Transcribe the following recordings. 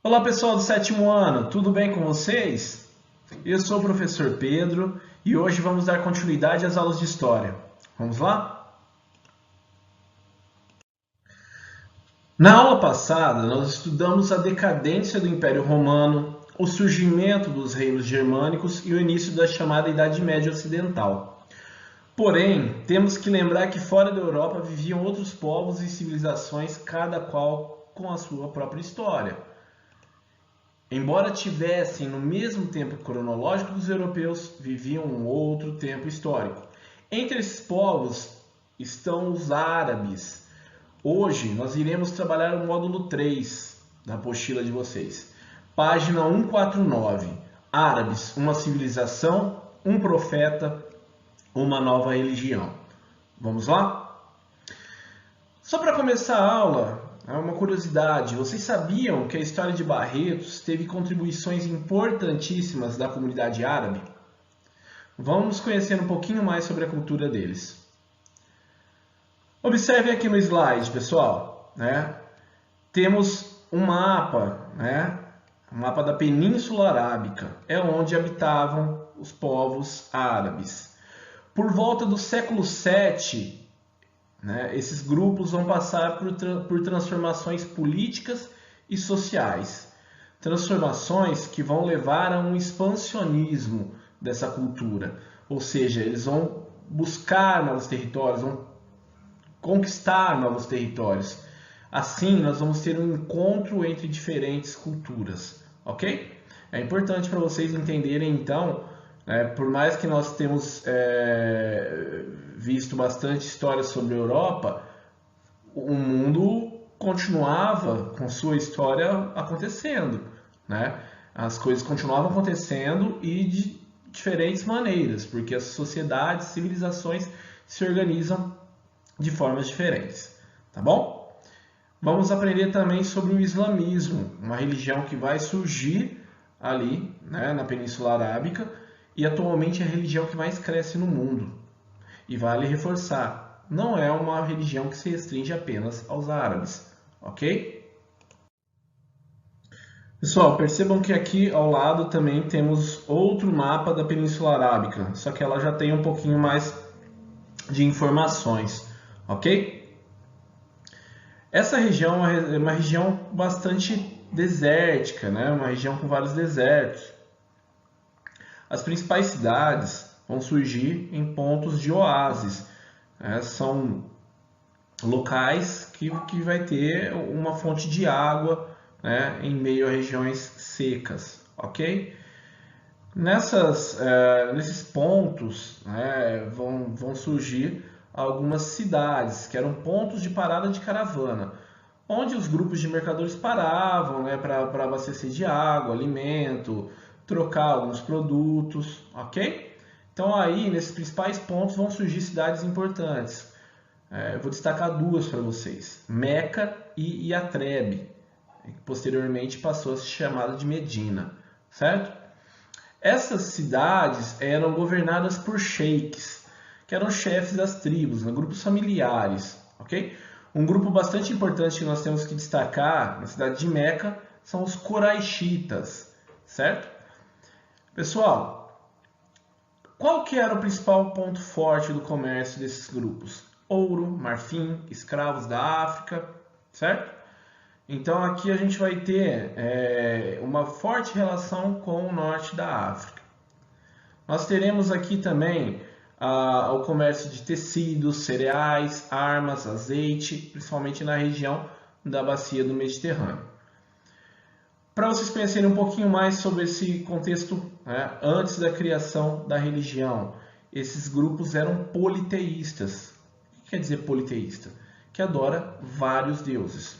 Olá pessoal do sétimo ano, tudo bem com vocês? Eu sou o professor Pedro e hoje vamos dar continuidade às aulas de História. Vamos lá? Na aula passada, nós estudamos a decadência do Império Romano, o surgimento dos reinos germânicos e o início da chamada Idade Média Ocidental. Porém, temos que lembrar que fora da Europa viviam outros povos e civilizações, cada qual com a sua própria história. Embora tivessem no mesmo tempo cronológico dos europeus, viviam um outro tempo histórico. Entre esses povos estão os árabes. Hoje nós iremos trabalhar o módulo 3 da apostila de vocês. Página 149. Árabes, uma civilização, um profeta, uma nova religião. Vamos lá? Só para começar a aula, uma curiosidade, vocês sabiam que a história de Barretos teve contribuições importantíssimas da comunidade árabe? Vamos conhecer um pouquinho mais sobre a cultura deles. Observem aqui no slide, pessoal, temos um mapa, um mapa da Península Arábica, é onde habitavam os povos árabes. Por volta do século VII, esses grupos vão passar por transformações políticas e sociais. Transformações que vão levar a um expansionismo dessa cultura. Ou seja, eles vão buscar novos territórios, vão conquistar novos territórios. Assim, nós vamos ter um encontro entre diferentes culturas. Ok? É importante para vocês entenderem, então, por mais que nós temos visto bastante história sobre a Europa, o mundo continuava com sua história acontecendo, As coisas continuavam acontecendo e de diferentes maneiras, porque as sociedades, civilizações se organizam de formas diferentes, tá bom? Vamos aprender também sobre o islamismo, uma religião que vai surgir ali, na Península Arábica, e atualmente é a religião que mais cresce no mundo. E vale reforçar, não é uma religião que se restringe apenas aos árabes, ok? Pessoal, percebam que aqui ao lado também temos outro mapa da Península Arábica, só que ela já tem um pouquinho mais de informações, ok? Essa região é uma região bastante desértica, uma região com vários desertos. As principais cidades vão surgir em pontos de oásis. São locais que vai ter uma fonte de água, em meio a regiões secas, ok? Nesses pontos vão surgir algumas cidades que eram pontos de parada de caravana, onde os grupos de mercadores paravam para abastecer de água, alimento, trocar alguns produtos, ok? Então aí, nesses principais pontos, vão surgir cidades importantes. Eu vou destacar duas para vocês, Meca e Yatreb, que posteriormente passou a ser chamada de Medina, certo? Essas cidades eram governadas por sheiks, que eram chefes das tribos, grupos familiares, ok? Um grupo bastante importante que nós temos que destacar na cidade de Meca são os Quraishitas, certo? Pessoal, qual que era o principal ponto forte do comércio desses grupos? Ouro, marfim, escravos da África, certo? Então aqui a gente vai ter uma forte relação com o norte da África. Nós teremos aqui também o comércio de tecidos, cereais, armas, azeite, principalmente na região da bacia do Mediterrâneo. Para vocês conhecerem um pouquinho mais sobre esse contexto, antes da criação da religião, esses grupos eram politeístas. O que quer dizer politeísta? Que adora vários deuses.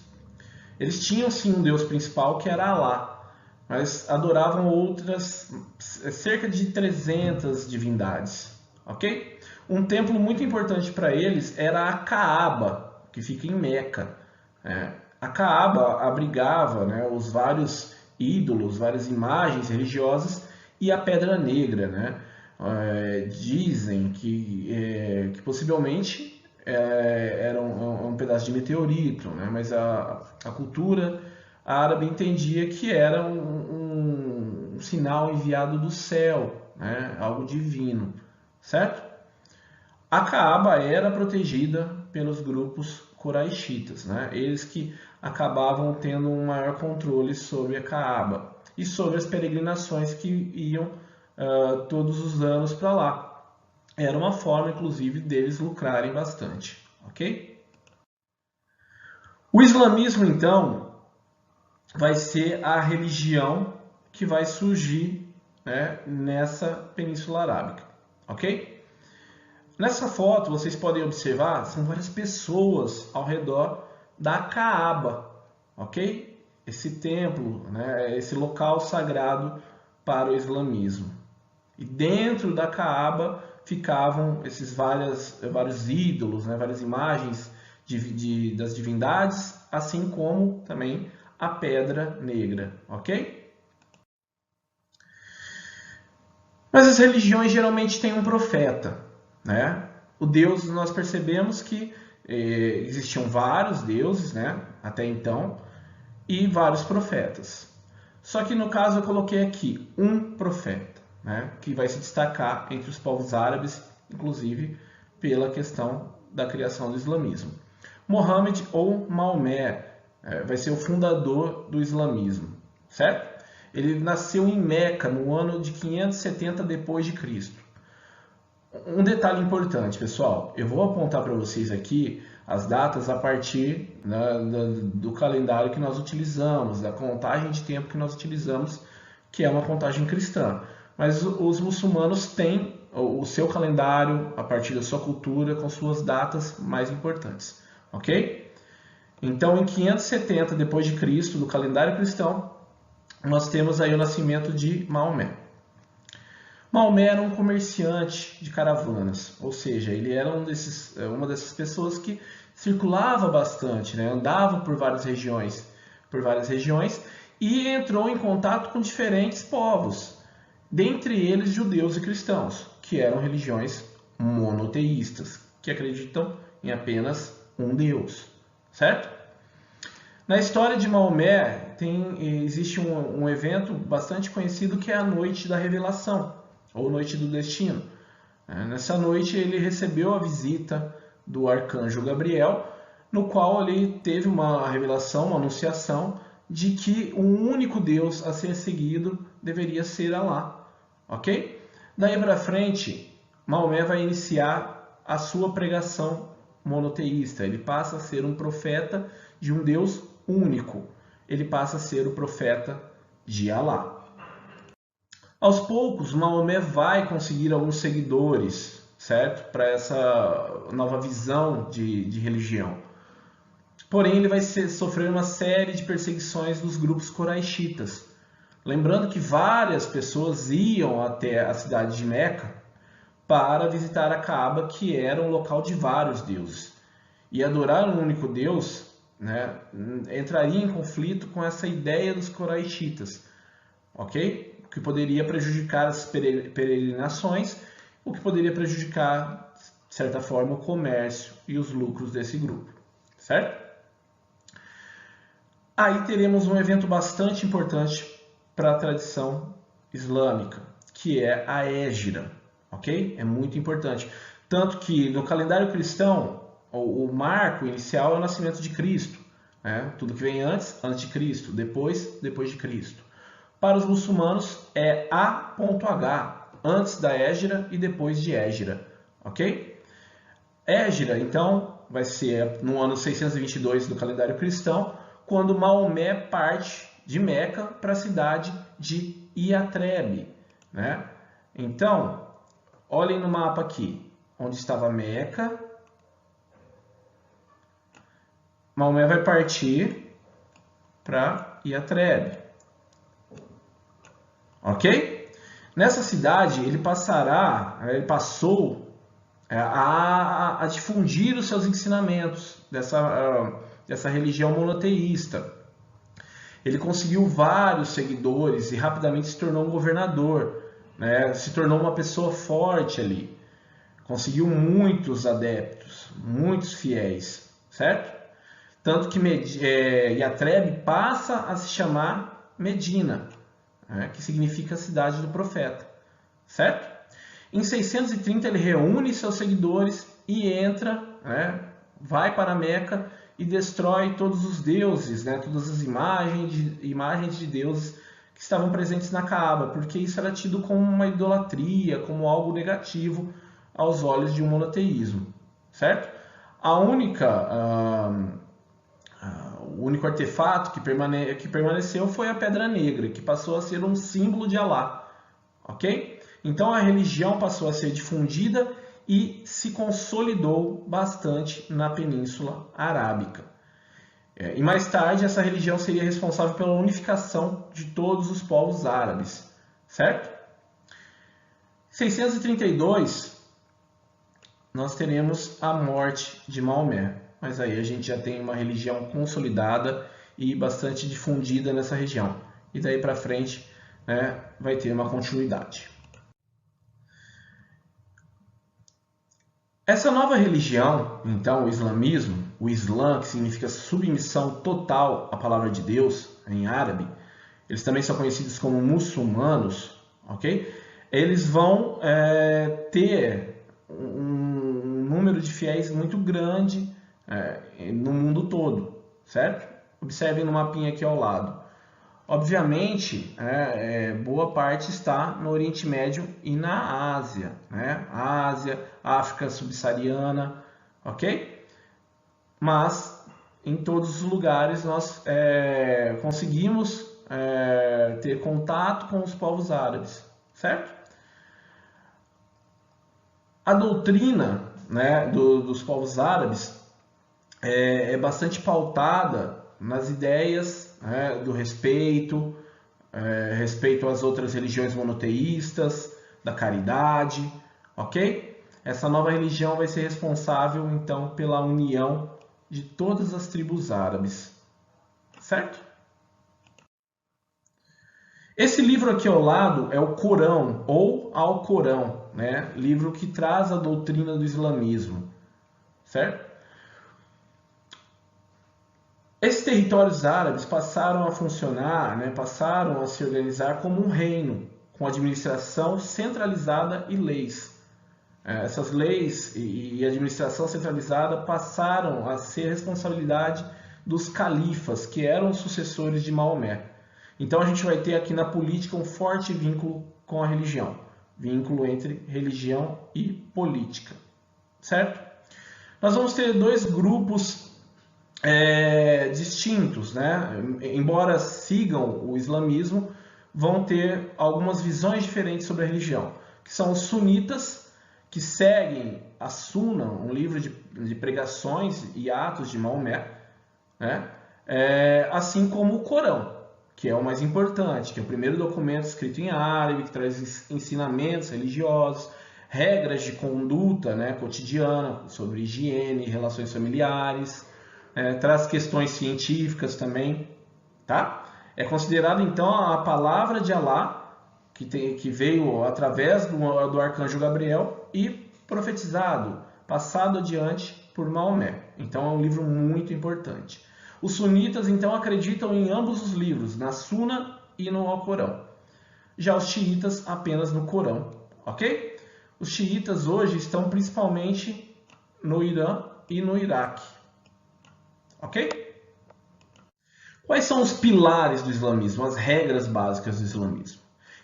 Eles tinham sim um deus principal que era Alá, mas adoravam outras, cerca de 300 divindades, ok? Um templo muito importante para eles era a Caaba, que fica em Meca. A Caaba abrigava os vários ídolos, várias imagens religiosas e a Pedra Negra. Dizem que possivelmente era um pedaço de meteorito, mas a cultura árabe entendia que era um sinal enviado do céu, né? Algo divino, certo? A Caaba era protegida pelos grupos coraixitas, né? Eles que acabavam tendo um maior controle sobre a Caaba e sobre as peregrinações que iam todos os anos para lá. Era uma forma, inclusive, deles lucrarem bastante, ok? O islamismo, então, vai ser a religião que vai surgir, né, nessa Península Arábica, ok? Nessa foto, vocês podem observar, são várias pessoas ao redor da Caaba, ok? Esse templo, né, esse local sagrado para o islamismo. E dentro da Caaba ficavam esses vários ídolos, né, várias imagens das divindades, assim como também a Pedra Negra, ok? Mas as religiões geralmente têm um profeta, né? O Deus, nós percebemos que existiam vários deuses, né, até então, e vários profetas. Só que no caso eu coloquei aqui um profeta, né, que vai se destacar entre os povos árabes, inclusive pela questão da criação do islamismo. Mohammed ou Maomé vai ser o fundador do islamismo, certo? Ele nasceu em Meca no ano de 570 depois de Cristo. Um detalhe importante, pessoal, eu vou apontar para vocês aqui as datas a partir, né, do calendário que nós utilizamos, da contagem de tempo que nós utilizamos, que é uma contagem cristã. Mas os muçulmanos têm o seu calendário a partir da sua cultura, com suas datas mais importantes, ok? Então, em 570 depois de Cristo, do calendário cristão, nós temos aí o nascimento de Maomé. Maomé era um comerciante de caravanas, ou seja, ele era uma dessas pessoas que circulava bastante, né? Andava por várias regiões e entrou em contato com diferentes povos, dentre eles judeus e cristãos, que eram religiões monoteístas, que acreditam em apenas um Deus, certo? Na história de Maomé existe um evento bastante conhecido que é a Noite da Revelação, ou Noite do Destino. Nessa noite ele recebeu a visita do arcanjo Gabriel, no qual ele teve uma revelação, uma anunciação de que o único Deus a ser seguido deveria ser Alá, ok? Daí para frente, Maomé vai iniciar a sua pregação monoteísta. Ele passa a ser um profeta de um Deus único. Ele passa a ser o profeta de Alá. Aos poucos, Maomé vai conseguir alguns seguidores, certo? Para essa nova visão de religião. Porém, ele vai sofrer uma série de perseguições dos grupos coraixitas. Lembrando que várias pessoas iam até a cidade de Meca para visitar a Caaba, que era um local de vários deuses. E adorar um único Deus, né, entraria em conflito com essa ideia dos coraixitas, ok? O que poderia prejudicar as peregrinações, o que poderia prejudicar, de certa forma, o comércio e os lucros desse grupo, certo? Aí teremos um evento bastante importante para a tradição islâmica, que é a Hégira, ok? É muito importante. Tanto que no calendário cristão, o marco inicial é o nascimento de Cristo, né? Tudo que vem antes de Cristo, depois de Cristo. Para os muçulmanos é A.H, antes da Hégira e depois de Hégira, ok? Hégira, então, vai ser no ano 622 do calendário cristão, quando Maomé parte de Meca para a cidade de Iatrebe, né? Então, olhem no mapa aqui, onde estava Meca. Maomé vai partir para Iatrebe, ok? Nessa cidade ele passou a difundir os seus ensinamentos dessa religião monoteísta. Ele conseguiu vários seguidores e rapidamente se tornou um governador, né? Se tornou uma pessoa forte ali. Conseguiu muitos adeptos, muitos fiéis, certo? tanto que Yatreb passa a se chamar Medina, né, que significa cidade do profeta, certo? Em 630 ele reúne seus seguidores e entra, né, vai para Meca e destrói todos os deuses, né, todas as imagens de deuses que estavam presentes na Caaba, porque isso era tido como uma idolatria, como algo negativo aos olhos de um monoteísmo, certo? O único artefato que permaneceu foi a Pedra Negra, que passou a ser um símbolo de Alá, ok? Então a religião passou a ser difundida e se consolidou bastante na Península Arábica. E mais tarde essa religião seria responsável pela unificação de todos os povos árabes, certo? Em 632 nós teremos a morte de Maomé, mas aí a gente já tem uma religião consolidada e bastante difundida nessa região. E daí para frente, né, vai ter uma continuidade. Essa nova religião, então, o islamismo, o Islã, que significa submissão total à palavra de Deus em árabe, eles também são conhecidos como muçulmanos, ok? Eles vão ter um número de fiéis muito grande no mundo todo, certo? Observem no mapinha aqui ao lado. Obviamente, boa parte está no Oriente Médio e na Ásia, né? Ásia, África subsaariana, ok? Mas em todos os lugares nós conseguimos ter contato com os povos árabes, certo? A doutrina, né, dos povos árabes é bastante pautada nas ideias, né, do respeito, respeito às outras religiões monoteístas, da caridade, ok? Essa nova religião vai ser responsável, então, pela união de todas as tribos árabes, certo? Esse livro aqui ao lado é o Corão, ou Alcorão, né? Livro que traz a doutrina do islamismo, certo? Esses territórios árabes passaram a funcionar, né, passaram a se organizar como um reino, com administração centralizada e leis. Essas leis e administração centralizada passaram a ser responsabilidade dos califas, que eram os sucessores de Maomé. Então a gente vai ter aqui na política um forte vínculo com a religião, vínculo entre religião e política, certo? Nós vamos ter dois grupos distintos, né? Embora sigam o islamismo, vão ter algumas visões diferentes sobre a religião, que são os sunitas, que seguem a Suna, um livro de pregações e atos de Maomé, né? Assim como o Corão, que é o mais importante, que é o primeiro documento escrito em árabe, que traz ensinamentos religiosos, regras de conduta, né, cotidiana, sobre higiene, relações familiares, traz questões científicas também, tá? É considerado então a palavra de Alá, que veio através do arcanjo Gabriel e profetizado, passado adiante por Maomé. Então é um livro muito importante. Os sunitas então acreditam em ambos os livros, na Suna e no Alcorão. Já os xiitas apenas no Corão, ok? Os xiitas hoje estão principalmente no Irã e no Iraque. Ok? Quais são os pilares do islamismo, as regras básicas do islamismo?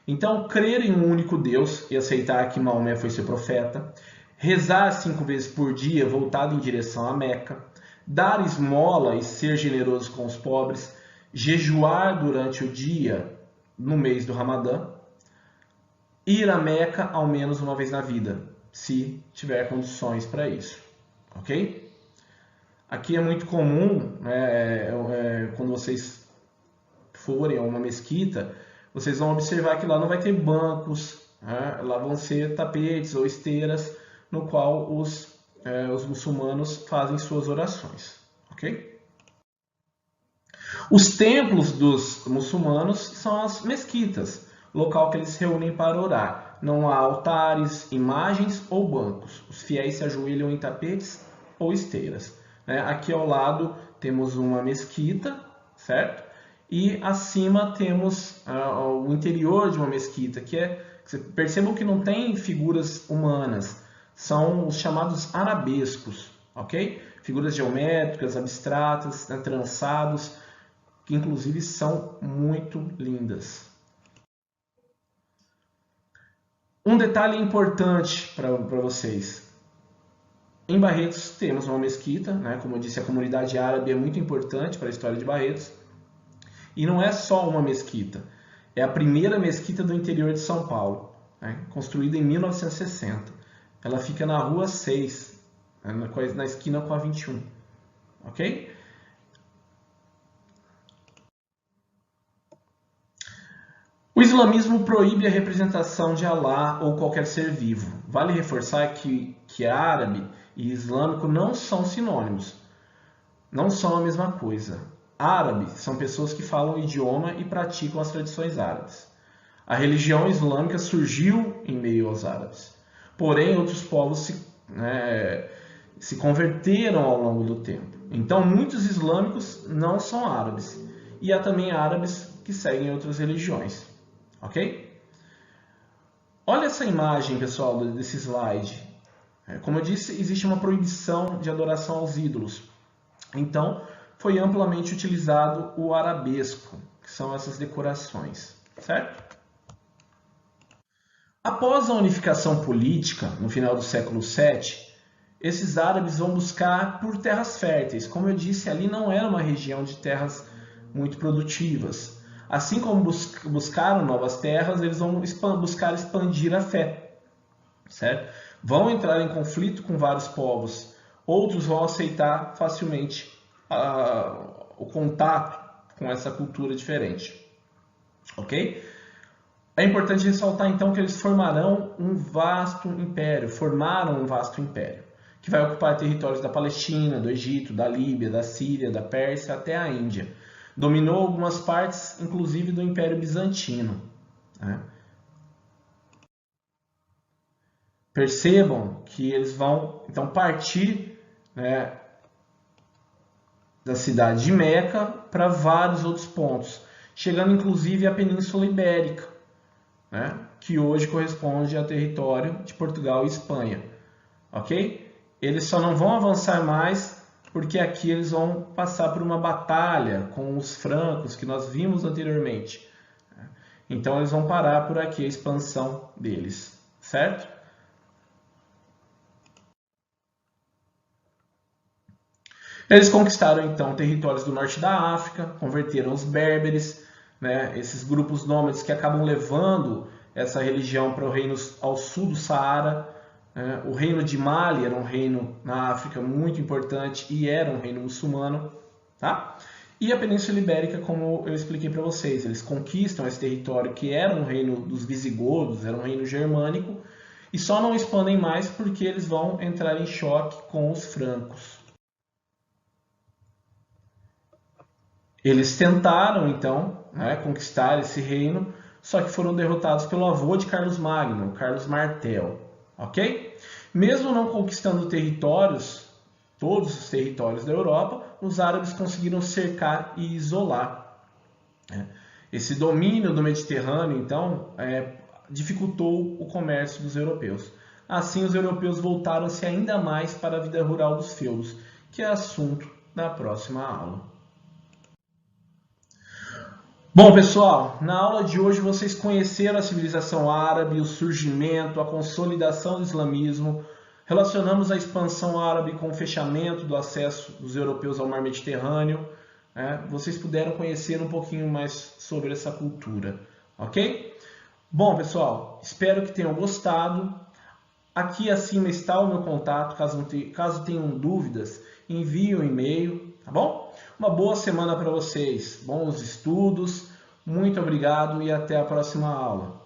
Então, crer em um único Deus e aceitar que Maomé foi seu profeta, rezar 5 vezes por dia voltado em direção a Meca, dar esmola e ser generoso com os pobres, jejuar durante o dia no mês do Ramadã, ir a Meca ao menos uma vez na vida, se tiver condições para isso, ok? Aqui é muito comum, quando vocês forem a uma mesquita, vocês vão observar que lá não vai ter bancos, né? Lá vão ser tapetes ou esteiras no qual os muçulmanos fazem suas orações, ok? Os templos dos muçulmanos são as mesquitas, local que eles se reúnem para orar. Não há altares, imagens ou bancos. Os fiéis se ajoelham em tapetes ou esteiras. Aqui ao lado temos uma mesquita, certo? E acima temos o interior de uma mesquita, percebam que não tem figuras humanas, são os chamados arabescos, ok? Figuras geométricas, abstratas, trançados, que inclusive são muito lindas. Um detalhe importante para vocês. Em Barretos temos uma mesquita, né? Como eu disse, a comunidade árabe é muito importante para a história de Barretos. E não é só uma mesquita, é a primeira mesquita do interior de São Paulo, né? Construída em 1960. Ela fica na Rua 6, na esquina com a 21, ok? O islamismo proíbe a representação de Alá ou qualquer ser vivo. Vale reforçar que árabe e islâmico não são sinônimos, não são a mesma coisa. Árabe são pessoas que falam o idioma e praticam as tradições árabes. A religião islâmica surgiu em meio aos árabes, porém outros povos se converteram ao longo do tempo. Então muitos islâmicos não são árabes, e há também árabes que seguem outras religiões. Ok? Olha essa imagem, pessoal, desse slide. Como eu disse, existe uma proibição de adoração aos ídolos. Então, foi amplamente utilizado o arabesco, que são essas decorações, certo? Após a unificação política, no final do século VII, esses árabes vão buscar por terras férteis. Como eu disse, ali não era uma região de terras muito produtivas. Assim como buscaram novas terras, eles vão buscar expandir a fé, certo? Vão entrar em conflito com vários povos. Outros vão aceitar facilmente o contato com essa cultura diferente, ok? É importante ressaltar então que eles formaram um vasto império, que vai ocupar territórios da Palestina, do Egito, da Líbia, da Síria, da Pérsia até a Índia. Dominou algumas partes, inclusive do Império Bizantino, né? Percebam que eles vão então partir, né, da cidade de Meca para vários outros pontos, chegando inclusive à Península Ibérica, né, que hoje corresponde ao território de Portugal e Espanha, ok? Eles só não vão avançar mais porque aqui eles vão passar por uma batalha com os francos que nós vimos anteriormente. Então eles vão parar por aqui a expansão deles, certo? Eles conquistaram então territórios do norte da África, converteram os berberes, né, esses grupos nômades que acabam levando essa religião para o reino ao sul do Saara. O reino de Mali era um reino na África muito importante e era um reino muçulmano, tá? E a Península Ibérica, como eu expliquei para vocês, eles conquistam esse território que era um reino dos visigodos, era um reino germânico, e só não expandem mais porque eles vão entrar em choque com os francos. Eles tentaram, então, conquistar esse reino, só que foram derrotados pelo avô de Carlos Magno, Carlos Martel. Ok? Mesmo não conquistando territórios, todos os territórios da Europa, os árabes conseguiram cercar e isolar. Esse domínio do Mediterrâneo, então, dificultou o comércio dos europeus. Assim, os europeus voltaram-se ainda mais para a vida rural dos feudos, que é assunto da próxima aula. Bom, pessoal, na aula de hoje vocês conheceram a civilização árabe, o surgimento, a consolidação do islamismo, relacionamos a expansão árabe com o fechamento do acesso dos europeus ao mar Mediterrâneo. Vocês puderam conhecer um pouquinho mais sobre essa cultura, ok? Bom, pessoal, espero que tenham gostado. Aqui acima está o meu contato, caso tenham dúvidas, envie um e-mail, tá bom? Uma boa semana para vocês, bons estudos, muito obrigado e até a próxima aula.